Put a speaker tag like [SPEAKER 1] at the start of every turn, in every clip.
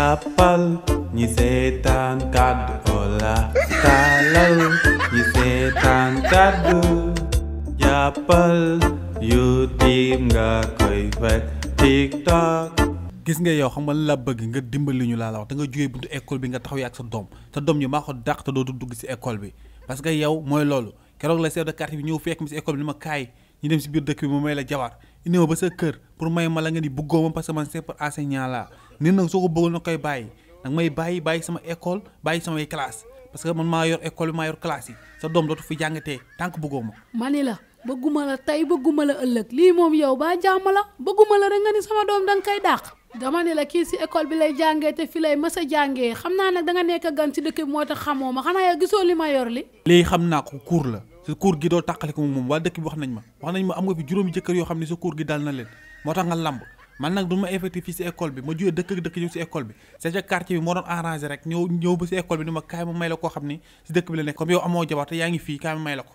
[SPEAKER 1] jàppal ñi seetaan kàddu Ola taalal ñi seetaan kàddu jàppal YouTube nga koy fekk TikTok.
[SPEAKER 2] gis nga yow xam nga la bëgg nga dimbali ñu laa la wax da nga jógee buntu école bi nga taxaw ak sa doom ñu maa ko dàq te dootu dugg si école bi parce que yow mooy loolu keroog la chef de quartier bi ñëw fekk mi si école bi ni ma kaay ñu dem si biir dëkk bi mu may la jabar indi ma ba sa kër pour may ma la nga ni bëggoo ma parce que man c'est pour enseignant laa nit nag soo ko bëggul na koy bàyyi nag may bàyyi sama école bàyyi samay classe parce que man maa yor école bi maa yor classe yi sa doom dootu fi jàngatee tant que bëggoo ma.
[SPEAKER 3] mani la bëgguma la tey bëgguma la ëllëg lii moom yow ba jàmm la bëgguma la rek nga ni sama doom danga koy dàq. dama ne la kii si école bi lay jàngee te fi lay mës a jàngee xam naa nag da nga nekk gan ci dëkk bi moo tax xamoo ma xanaa yow gisoo li ma yor li
[SPEAKER 2] léegi xam naa ko cours la sa cours gi doo tàqale ko moom waa dëkk bi wax nañ ma am nga fi juróomi jëkkër yoo xam ne sa cours gi dal na leen moo tax nga lamb man nag du ma effectif fii si école bi ma jógee dëkk ñëw si école bi c'est ca quartier bi moo doon arrangé rek ñëw ba si école bi ni ma kaay ma may la koo xam ni si dëkk bi la nekk comme yow amoo jabar te yaa ngi fii kaay ma may la ko.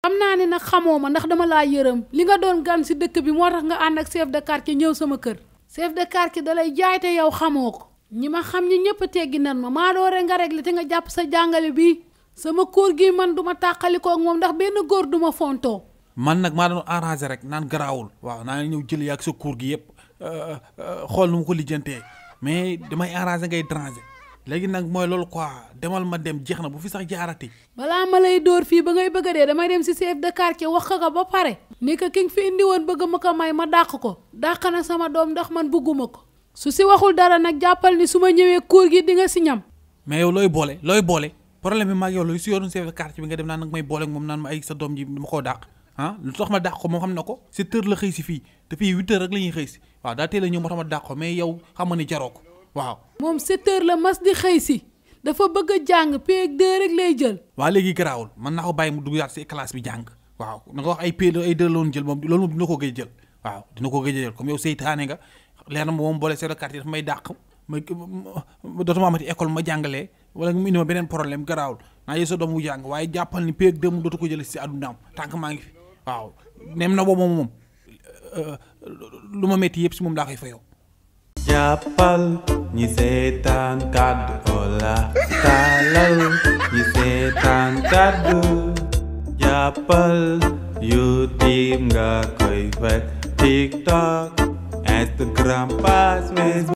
[SPEAKER 3] xam naa ne nag xamoo ma ndax dama laa yërëm li nga doon gan si dëkk bi moo tax nga ànd ak chef de quartier ñëw sama kër chef de quartier da lay jaay te yow xamoo ko ñi ma xam ñi ñëpp teggi nan ma maa doore nga réglé te nga jàpp sa jàngale bi sama cours gi man duma tàqalikoo ak moom ndax benn góor duma fontoo.
[SPEAKER 2] man nag maa doon arrangé rek naan garaawul waaw naa ñëw jël yaag sa cours gi yëpp xool nu ma ko lijjantee mais damay arrangé ngay déranger léegi nag mooy loolu quoi demal ma dem jeex na bu fi sax jaarati.
[SPEAKER 3] balaa ma lay dóor fii ba ngay bëgg a dee damay dem si chef de quartier wax ko ba pare. ni ko ki nga fi indi woon bëgg ma ko may ma dàq ko dàq na sama doom ndax man bëgguma ko su si waxul dara nag jàppal ni su ma ñëwee cours gi di nga si ñam.
[SPEAKER 2] mais yow looy boole problème bi maag yow la si yoonu chef de quartier bi nga dem naan nag may boole moom naan ma ay sa doom ji dama koo dàq ah lu tax ma dàq ko moom xam na ko 7 heures la xëy si fii te fii 8 heures rek la ñuy xëy si waaw daa teel a ñëw moo tax ma dàq ko mais yow xam nga ni jaroo ko waaw.
[SPEAKER 3] moom 7 heures la mas di xëy si dafa bëgg a jàng P2 rek lay jël.
[SPEAKER 2] waaw léegi garaawul man naa ko bàyyi mu dugg si classe bi jàng waaw na nga wax ay P2 ay 2 la woon jël moom loolu moom dina ko gëj jël waaw dina ko gëj jël comme yow seytaane nga leer na moom boole chef de quartier dafa may dàq ma dootuma amati école ma jàngalee wala mu indi ma beneen problème garaawul naa yee sa doom mu jàng waaye jàppal ni P2 mu dootu ko jëlee si àddunaam tant que maa ngi fi waaw nem na boobu moom lu ma metti yëpp si moom laa koy fayoo.
[SPEAKER 1] jàppal ñi seetaan kàddu Ola taalal ñi seetaan kàddu jàppal YouTube nga koy fekk TikTok Instagram page Facebook.